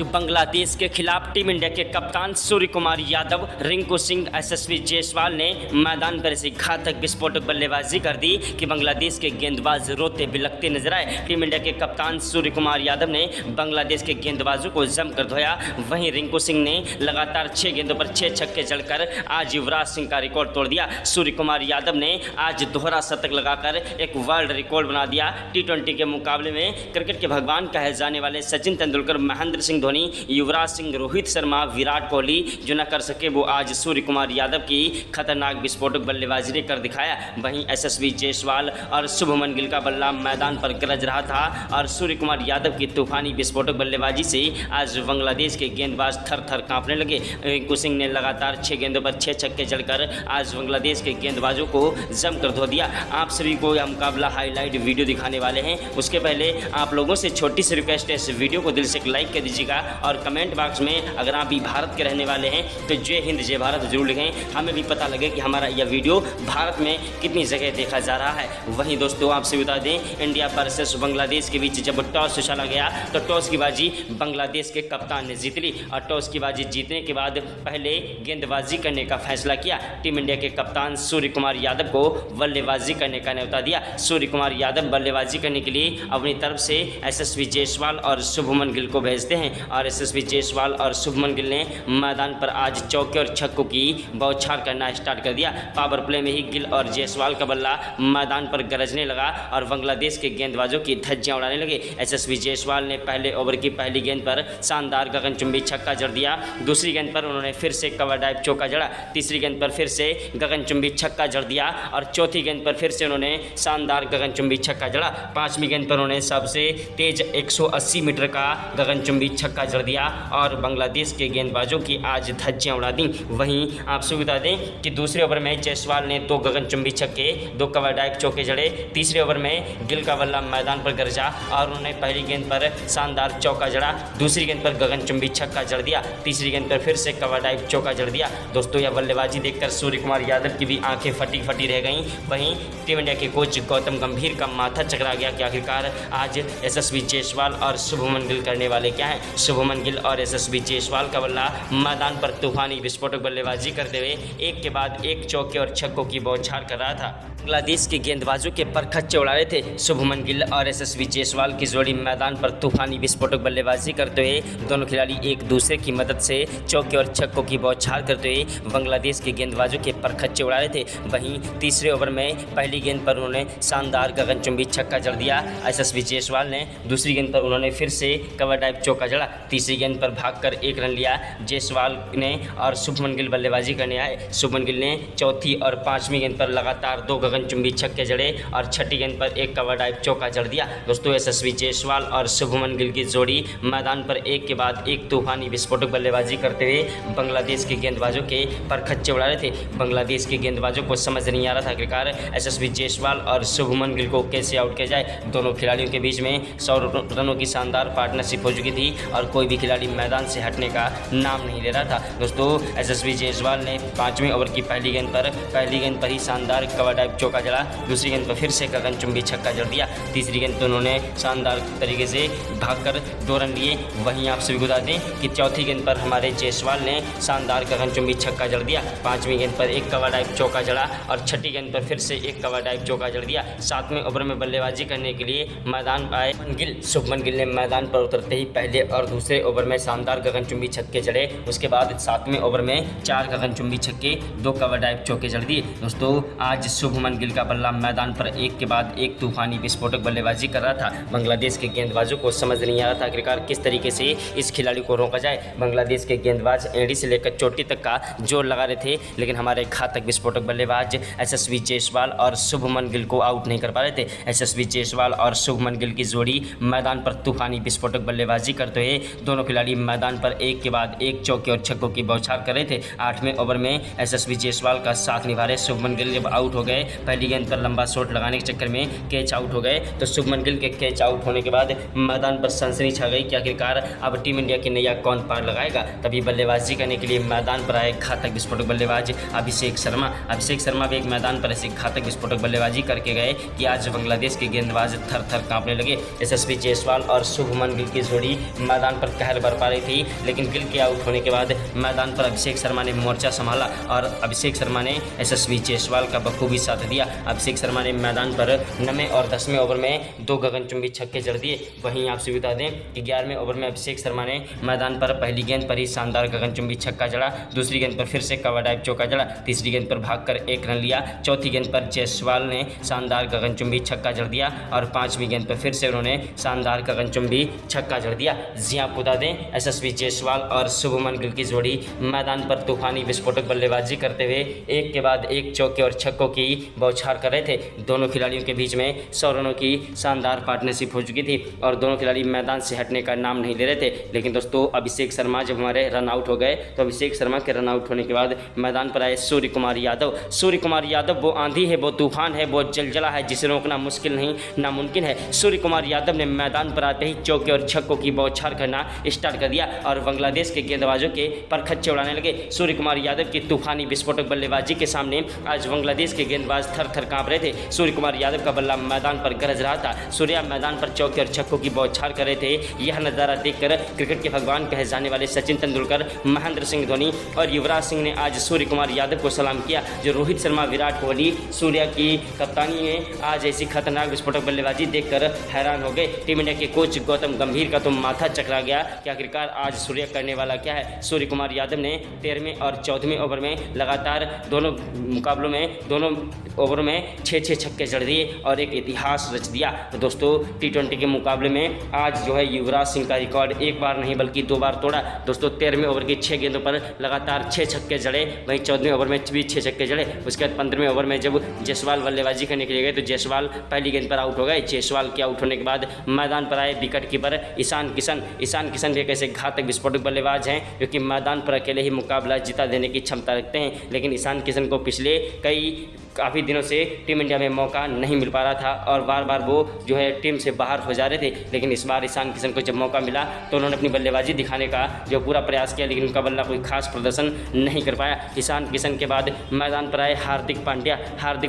आज बांग्लादेश के खिलाफ टीम इंडिया के कप्तान सूर्य कुमार यादव, रिंकू सिंह, यशस्वी जायसवाल ने मैदान पर ऐसी घातक विस्फोटक बल्लेबाजी कर दी कि बांग्लादेश के गेंदबाज रोते बिलखते नजर आए। टीम इंडिया के कप्तान सूर्य कुमार यादव ने बांग्लादेश के गेंदबाजों को जमकर धोया। वहीं रिंकू सिंह ने लगातार 6 गेंदों पर 6 छक्के जड़कर आज युवराज सिंह का रिकॉर्ड तोड़ दिया। सूर्य कुमार यादव ने आज दोहरा शतक लगाकर एक वर्ल्ड रिकॉर्ड बना दिया। टी20 के मुकाबले में क्रिकेट के भगवान कहे जाने वाले सचिन तेंदुलकर, महेंद्र सिंह धोनी, युवराज सिंह, रोहित शर्मा, विराट कोहली जो न कर सके वो आज सूर्य कुमार यादव की खतरनाक विस्फोटक बल्लेबाजी ने कर दिखाया। वहीं यशस्वी जायसवाल और शुभमन गिल का बल्ला मैदान पर गरज रहा था और सूर्य कुमार यादव की तूफानी विस्फोटक बल्लेबाजी से आज बांग्लादेश के गेंदबाज थर थर कांपने लगे। रिंकू सिंह ने लगातार 6 गेंदों पर 6 छक्के जड़कर आज बांग्लादेश के गेंदबाजों को जमकर धो दिया। आप सभी को यह मुकाबला हाईलाइट वीडियो दिखाने वाले हैं। उसके पहले आप लोगों से छोटी सी रिक्वेस्ट है, इस वीडियो को दिल से लाइक कर दीजिएगा और कमेंट बॉक्स में अगर आप भी भारत के रहने वाले हैं तो जय हिंद जय भारत जरूर लिखें। हमें भी पता लगे कि हमारा यह वीडियो भारत में कितनी जगह देखा जा रहा है। वहीं दोस्तों आपसे बता दें, इंडिया वर्सेस बांग्लादेश के बीच जब टॉस उछाला गया तो टॉस की बाजी बांग्लादेश के कप्तान ने जीत ली और टॉस की बाजी जीतने के बाद पहले गेंदबाजी करने का फैसला किया। टीम इंडिया के कप्तान सूर्य कुमार यादव को बल्लेबाजी करने का न्यौता दिया। सूर्य कुमार यादव बल्लेबाजी करने के लिए अपनी तरफ से यशस्वी जायसवाल और शुभमन गिल को भेजते हैं और यशस्वी जायसवाल और शुभमन गिल ने मैदान पर आज चौके और छक्कों की बौछार करना स्टार्ट कर दिया। पावर प्ले में ही गिल और जायसवाल का बल्ला मैदान पर गरजने लगा और बांग्लादेश के गेंदबाजों की धज्जियां उड़ाने लगे। यशस्वी जायसवाल ने पहले ओवर की पहली गेंद पर शानदार गगनचुंबी छक्का जड़ दिया। दूसरी गेंद पर उन्होंने फिर से कवर ड्राइव चौका जड़ा। तीसरी गेंद पर फिर से गगनचुंबी छक्का जड़ दिया और चौथी गेंद पर फिर से उन्होंने शानदार गगनचुंबी छक्का जड़ा। पांचवीं गेंद पर उन्होंने सबसे तेज 180 मीटर का गगनचुंबी छक्का जड़ दिया और बांग्लादेश के गेंदबाजों की आज धज्जियां उड़ा दी। वहीं आपसे बता दें कि दूसरे ओवर में जायसवाल ने 2 गगनचुंबी छक्के, 2 कवर ड्राइव चौके जड़े। तीसरे ओवर में गिल का बल्ला मैदान पर गरजा और उन्होंने पहली गेंद पर शानदार चौका जड़ा। दूसरी गेंद पर गगनचुंबी छक्का जड़ दिया। तीसरी गेंद पर फिर से कवर ड्राइव चौका जड़ दिया। दोस्तों यह बल्लेबाजी देखकर सूर्य कुमार यादव की भी आंखें फटी फटी रह गईं। वहीं टीम इंडिया के कोच गौतम गंभीर का माथा चकरा गया कि आखिरकार आज यशस्वी जायसवाल और शुभमन गिल करने वाले क्या हैं। शुभमन गिल और यशस्वी जायसवाल का बल्ला मैदान पर तूफानी विस्फोटक बल्लेबाजी करते हुए एक के बाद एक चौके और छक्कों की बौछार कर रहा था। बांग्लादेश के गेंदबाजों के परखच्चे उड़ा रहे थे। शुभमन गिल और यशस्वी जायसवाल की जोड़ी मैदान पर तूफानी विस्फोटक बल्लेबाजी करते हुए दोनों खिलाड़ी एक दूसरे की मदद से चौके और छक्कों की बौछार करते हुए बांग्लादेश के गेंदबाजों के परखच्चे उड़ा रहे थे। वहीं तीसरे ओवर में पहली गेंद पर उन्होंने शानदार गगनचुंबी छक्का जड़ दिया। यशस्वी जायसवाल ने दूसरी गेंद पर उन्होंने फिर से कवर ड्राइव चौका जड़ा। तीसरी गेंद पर भागकर 1 रन लिया जायसवाल ने और शुभमन गिल बल्लेबाजी करने आए। शुभमन गिल ने चौथी और पांचवीं गेंद पर लगातार 2 गगनचुंबी छक्के जड़े और छठी गेंद पर 1 कवर ड्राइव चौका जड़ दिया। दोस्तों यशस्वी जायसवाल और शुभमन गिल की जोड़ी मैदान पर एक के बाद एक तूफानी विस्फोटक बल्लेबाजी करते हुए बांग्लादेश के गेंदबाजों के परखच्चे उड़ा रहे थे। बांग्लादेश के गेंदबाजों को समझ नहीं आ रहा था आखिरकार यशस्वी जायसवाल और शुभमन गिल को कैसे आउट किया जाए। दोनों खिलाड़ियों के बीच में 100 रनों की शानदार पार्टनरशिप हो चुकी थी और कोई भी खिलाड़ी मैदान से हटने का नाम नहीं ले रहा था। दोस्तों यशस्वी जायसवाल ने 5वें ओवर की पहली गेंद पर ही शानदार कवर ड्राइव चौका जड़ा। दूसरी गेंद पर फिर से गगनचुंबी छक्का जड़ दिया। तीसरी गेंद पर उन्होंने शानदार तरीके से भागकर 2 रन लिए। वहीं आप सभी को बता दें कि चौथी गेंद पर हमारे जायसवाल ने शानदार गगनचुंबी छक्का जड़ दिया। 5वीं गेंद पर 1 कवर ड्राइव चौका जड़ा और छठी गेंद पर फिर से 1 कवर ड्राइव चौका जड़ दिया। 7वें ओवर में बल्लेबाजी करने के लिए मैदान आए शुभमन गिल ने मैदान पर उतरते ही पहले और दूसरे ओवर में शानदार गगनचुंबी छक्के जड़े। उसके बाद 7वें ओवर में 4 गगनचुंबी छक्के, 2 कवर ड्राइव चौके जड़ दिए। दोस्तों आज शुभमन गिल का बल्ला मैदान पर एक के बाद एक तूफानी विस्फोटक बल्लेबाजी कर रहा था। बांग्लादेश के गेंदबाजों को समझ नहीं आ रहा था आखिरकार किस तरीके से इस खिलाड़ी को रोका जाए। बांग्लादेश के गेंदबाज एड़ी से लेकर चोटी तक का जोर लगा रहे थे लेकिन हमारे घातक विस्फोटक बल्लेबाज यशस्वी जायसवाल और शुभमन गिल को आउट नहीं कर पा रहे थे। यशस्वी जायसवाल और शुभमन गिल की जोड़ी मैदान पर तूफानी विस्फोटक बल्लेबाजी करते हुए दोनों खिलाड़ी मैदान पर एक के बाद एक चौके और छक्कों की बौछार कर रहे थे। 8वें ओवर में यशस्वी जायसवाल का साथ निभा रहे शुभमन गिल जब आउट हो गए पहली गेंद पर लंबा शॉट लगाने के चक्कर में कैच आउट हो गए। तो शुभमन गिल के कैच आउट होने के बाद मैदान पर सनसनी छा गई कि आखिरकार अब टीम इंडिया की नैया कौन पार लगाएगा। तभी बल्लेबाजी करने के लिए मैदान पर आए घातक विस्फोटक बल्लेबाज अभिषेक शर्मा भी एक मैदान पर ऐसी घातक विस्फोटक बल्लेबाजी करके गए कि आज बांग्लादेश के गेंदबाज थर थर कांपने लगे। यशस्वी जायसवाल और शुभमन गिल की जोड़ी मैदान पर कहर बरपा रही थी, लेकिन गिल के आउट होने के बाद मैदान पर अभिषेक शर्मा ने मोर्चा संभाला और अभिषेक शर्मा ने यशस्वी जायसवाल का बखूबी साथ दिया। अभिषेक शर्मा ने मैदान पर 9वें और 10वें ओवर में 2 गगनचुंबी छक्के जड़ दिए। वहीं आपसे बता दें कि 11वें ओवर में अभिषेक शर्मा ने मैदान पर पहली गेंद पर ही शानदार गगनचुंबी छक्का जड़ा, दूसरी गेंद पर फिर से कवर ड्राइव चौका जड़ा, तीसरी गेंद पर भागकर 1 रन लिया, चौथी गेंद पर जायसवाल ने शानदार गगनचुंबी छक्का जड़ दिया और 5वीं गेंद पर फिर से उन्होंने शानदार गगनचुंबी छक्का जड़ दिया। जी आपको बता दें यशस्वी जायसवाल और शुभमन गिल की जोड़ी मैदान पर तूफानी विस्फोटक बल्लेबाजी करते हुए एक के बाद एक चौके और छक्कों की बौछार कर रहे थे। दोनों खिलाड़ियों के बीच में 100 रनों की शानदार पार्टनरशिप हो चुकी थी और दोनों खिलाड़ी मैदान से हटने का नाम नहीं ले रहे थे। लेकिन दोस्तों अभिषेक शर्मा जब हमारे रन आउट हो गए तो अभिषेक शर्मा के रन आउट होने के बाद मैदान पर आए सूर्य कुमार यादव वो आंधी है, वो तूफान है, वो जलजला है जिसे रोकना मुश्किल नहीं नामुमकिन है। सूर्य कुमार यादव ने मैदान पर आते ही चौके और छक्कों की बौछार करना स्टार्ट कर दिया और बांग्लादेश के गेंदबाजों के परखच्चे उड़ाने लगे। सूर्य कुमार यादव की तूफानी विस्फोटक बल्लेबाजी के सामने आज बांग्लादेश के गेंदबाज थर थर कांप रहे थे। सूर्य कुमार यादव का बल्ला मैदान पर गरज रहा था, सूर्या मैदान पर चौके और छक्कों की बौछार कर रहे थे। यह नज़ारा देखकर क्रिकेट के भगवान कहे जाने वाले सचिन तेंदुलकर, महेंद्र सिंह धोनी और युवराज सिंह ने आज सूर्य कुमार यादव को सलाम किया। जो रोहित शर्मा, विराट कोहली, सूर्या की कप्तानी में आज ऐसी खतरनाक विस्फोटक बल्लेबाजी देखकर हैरान हो गए। टीम इंडिया के कोच गौतम गंभीर का तो माथा चकरा गया कि आखिरकार आज सूर्या करने वाला क्या है। सूर्य कुमार यादव ने 13वें और 14वें ओवर में लगातार दोनों मुकाबलों में दोनों ओवर में 6 छक्के जड़ दिए और एक इतिहास रच दिया। तो दोस्तों T20 के मुकाबले में आज जो है युवराज सिंह का रिकॉर्ड एक बार नहीं बल्कि 2 बार तोड़ा। दोस्तों 13वें ओवर की 6 गेंदों पर लगातार 6 छक्के जड़े, वहीं 14वें ओवर में भी 6 छक्के जड़े। उसके बाद 15वें ओवर में जब जायसवाल बल्लेबाजी करने के लिए गए तो जायसवाल पहली गेंद पर आउट हो गए। जायसवाल के आउट होने के बाद मैदान पर आए विकेट कीपर ईशान किशन एक ऐसे घातक विस्फोटक बल्लेबाज हैं जो कि मैदान पर अकेले ही मुकाबला जिता देने की क्षमता रखते हैं। लेकिन ईशान किशन को पिछले काफ़ी दिनों से टीम इंडिया में मौका नहीं मिल पा रहा था और बार बार वो जो है टीम से बाहर हो जा रहे थे। लेकिन इस बार ईशान किशन को जब मौका मिला तो उन्होंने अपनी बल्लेबाजी दिखाने का जो पूरा प्रयास किया, लेकिन उनका बल्ला कोई खास प्रदर्शन नहीं कर पाया। ईशान किशन के बाद मैदान पर आए हार्दिक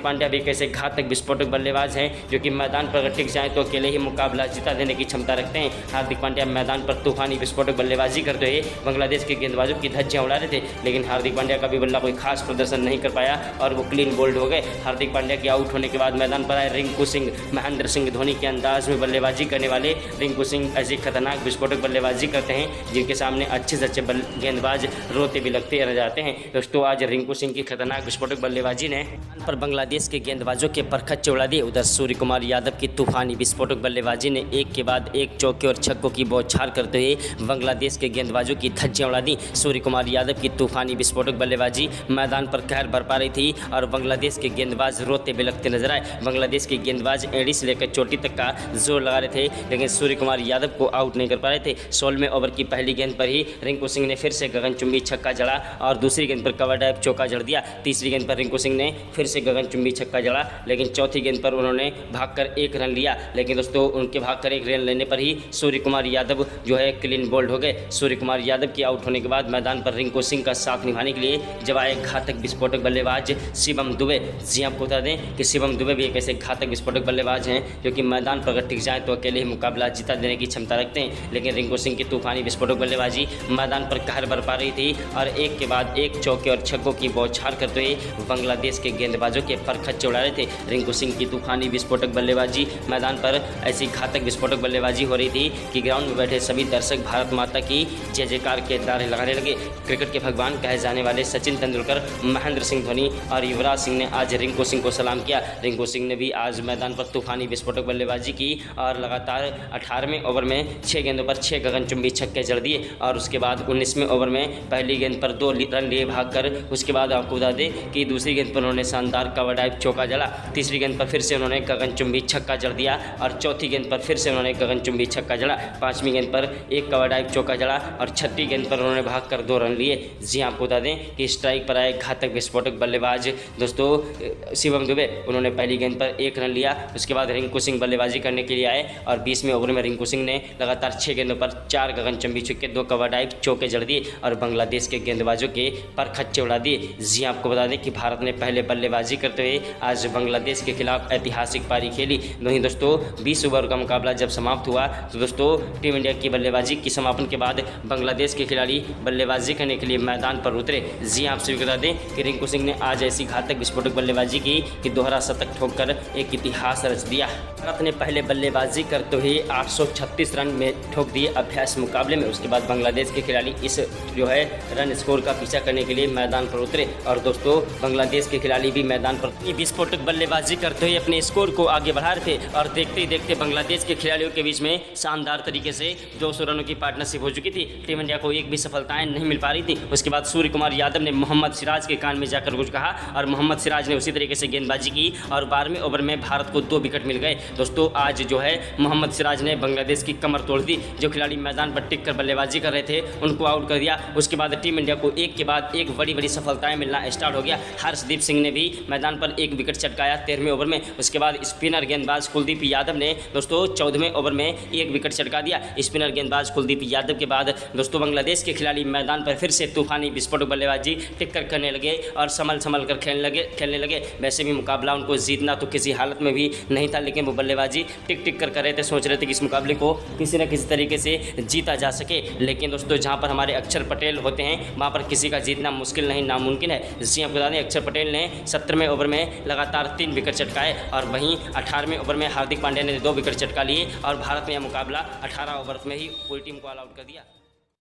पांड्या भी एक ऐसे घातक विस्फोटक बल्लेबाज हैं जो कि मैदान पर अगर टिक जाएँ तो अकेले ही मुकाबला जिता देने की क्षमता रखते हैं। हार्दिक पांड्या मैदान पर तूफानी विस्फोटक बल्लेबाजी करते हुए बांग्लादेश के गेंदबाजों की धज्जियां उड़ा रहे थे, लेकिन हार्दिक पांड्या का भी बल्ला कोई खास प्रदर्शन नहीं कर पाया और वो क्लीन बोल्ड हो गए। हार्दिक पांड्या के आउट होने के बाद मैदान पर आए रिंकू सिंह, महेंद्र सिंह धोनी के अंदाज में बल्लेबाजी करने वाले रिंकू सिंह ऐसी खतरनाक विस्फोटक बल्लेबाजी करते हैं जिनके सामने अच्छे से अच्छे गेंदबाज रोते भी लगते रह जाते हैं। दोस्तों आज रिंकू सिंह की खतरनाक विस्फोटक बल्लेबाजी ने पर बांग्लादेश के गेंदबाजों के परखच्चे उड़ा दिए। उधर सूर्य कुमार यादव की तूफानी विस्फोटक बल्लेबाजी ने एक के बाद एक चौके और छक्कों की बौछार करते हुए बांग्लादेश के गेंदबाजों की धज्जियां उड़ा दी। सूर्य कुमार यादव की तूफानी विस्फोटक बल्लेबाजी मैदान पर कहर बरपा रही थी और बांग्लादेश के गेंदबाज रोते बिलखते नजर आए। बांग्लादेश के गेंदबाज एड़ी से लेकर चोटी तक का जोर लगा रहे थे, लेकिन सूर्य कुमार यादव को आउट नहीं कर पा रहे थे। 16वें ओवर की पहली गेंद पर ही रिंकू सिंह ने फिर से गगनचुंबी छक्का जड़ा और दूसरी गेंद पर कवर ड्राइव चौका जड़ दिया। तीसरी गेंद पर रिंकू सिंह ने फिर से गगनचुंबी छक्का जड़ा, लेकिन चौथी गेंद पर उन्होंने भागकर 1 रन लिया। लेकिन दोस्तों उनके भागकर 1 रन लेने पर ही सूर्य कुमार यादव जो है क्लीन बोल्ड हो गए। सूर्य कुमार यादव के आउट होने के बाद मैदान पर रिंकू सिंह का साथ निभाने के लिए जब आए घातक विस्फोटक बल्लेबाज शिवम दुबे। जी आपको बता दें कि शिवम दुबे भी एक ऐसे घातक विस्फोटक बल्लेबाज हैं जो कि मैदान पर अगर टिक जाए तो अकेले ही मुकाबला जिता देने की क्षमता रखते हैं। लेकिन रिंकू सिंह की तूफानी विस्फोटक बल्लेबाजी मैदान पर कहर बरपा रही थी और एक के बाद एक चौके और छक्कों की बौछार करते हुए बांग्लादेश के गेंदबाजों के परखच्चे उड़ा रहे थे। रिंकू सिंह की तूफानी विस्फोटक बल्लेबाजी मैदान पर ऐसी घातक विस्फोटक बल्लेबाजी हो रही थी कि ग्राउंड में बैठे सभी दर्शक भारत माता की जय जयकार के नारे लगाने लगे। क्रिकेट के भगवान कहे जाने वाले सचिन तेंदुलकर, महेंद्र सिंह धोनी और युवराज सिंह ने आज रिंकू सिंह को सलाम किया। रिंकू सिंह ने भी आज मैदान पर तूफानी विस्फोटक बल्लेबाजी की और लगातार 18वें ओवर में 6 गेंदों पर 6 गगनचुंबी छक्के जड़ दिए और उसके बाद 19वें ओवर में पहली गेंद पर 2 रन लिए भागकर उसके बाद आपको बता दें कि दूसरी गेंद पर उन्होंने शानदार कवर ड्राइव चौका जड़ा। तीसरी गेंद पर फिर से उन्होंने गगनचुंबी छक्का जड़ दिया और चौथी गेंद पर फिर से उन्होंने गगनचुंबी छक्का जड़ा। 5वीं गेंद पर एक कवर ड्राइव चौका जड़ा और 6ठी गेंद पर उन्होंने भागकर 2 रन लिए। जी आपको बता दें कि स्ट्राइक पर आए घातक विस्फोटक बल्लेबाज दोस्तों शिवम दुबे उन्होंने पहली गेंद पर 1 रन लिया। उसके बाद रिंकू सिंह बल्लेबाजी करने के लिए आए और 20वें ओवर में रिंकू सिंह ने लगातार 6 गेंदों पर 4 गगनचुंबी छक्के, 2 कवर ड्राइव, चौके जड़ दिए और बांग्लादेश के गेंदबाजों के पर खच्चे उड़ा दिए। जी आपको बता दें कि भारत ने पहले बल्लेबाजी करते हुए आज बांग्लादेश के खिलाफ ऐतिहासिक पारी खेली। वहीं दोस्तों 20 ओवर का मुकाबला जब समाप्त हुआ तो दोस्तों टीम इंडिया की बल्लेबाजी की समापन के बाद बांग्लादेश के खिलाड़ी बल्लेबाजी करने के लिए मैदान पर उतरे। जी आप सभी बता दें कि रिंकू सिंह ने आज ऐसी घातक विस्फोटक बल्लेबाजी की कि दोहरा शतक ठोककर एक इतिहास रच दिया। भारत ने पहले बल्लेबाजी करते हुए 836 रन में ठोक दिए अभ्यास मुकाबले में। उसके बाद बांग्लादेश के खिलाड़ी इस रन स्कोर का पीछा करने के लिए मैदान पर उतरे और दोस्तों बांग्लादेश के खिलाड़ी भी मैदान पर विस्फोटक बल्लेबाजी करते हुए अपने स्कोर को आगे बढ़ा रहे थे और देखते ही देखते बांग्लादेश के खिलाड़ियों के बीच में शानदार तरीके से 200 रनों की पार्टनरशिप हो चुकी थी। टीम इंडिया को एक भी सफलताएं नहीं मिल पा रही थी। उसके बाद सूर्य कुमार यादव ने मोहम्मद सिराज के कान में जाकर कुछ कहा और मोहम्मद सिराज ने उसी तरीके से गेंदबाजी की और 12वें ओवर में भारत को 2 विकेट मिल गए। दोस्तों आज मोहम्मद सिराज ने बांग्लादेश की कमर तोड़ दी। जो खिलाड़ी मैदान पर टिक कर बल्लेबाजी कर रहे थे उनको आउट कर दिया। उसके बाद टीम इंडिया को एक के बाद एक बड़ी बड़ी सफलताएं मिलना स्टार्ट हो गया। हर्षदीप सिंह ने भी मैदान पर 1 विकेट चटकाया 13वें ओवर में। उसके बाद स्पिनर गेंदबाज कुलदीप यादव ने दोस्तों 14वें ओवर में 1 विकेट चटका दिया। स्पिनर गेंदबाज कुलदीप यादव के बाद दोस्तों बांग्लादेश के खिलाड़ी मैदान पर फिर से तूफानी विस्फोटक बल्लेबाजी टिक कर करने लगे और संभल कर खेलने लगे। वैसे भी मुकाबला उनको जीतना तो किसी हालत में भी नहीं था, लेकिन वो बल्लेबाजी टिक कर रहे थे। सोच रहे थे कि इस मुकाबले को किसी न किसी तरीके से जीता जा सके। लेकिन दोस्तों जहां पर हमारे अक्षर पटेल होते हैं वहां पर किसी का जीतना मुश्किल नहीं नामुमकिन है। जी आपको बता दें अक्षर पटेल ने 17वें ओवर में लगातार 3 विकेट चटकाए और वहीं 18वें ओवर में हार्दिक पांड्या ने 2 विकेट चटका लिए और भारत ने यह मुकाबला 18 ओवर में ही पूरी टीम को ऑल आउट कर दिया।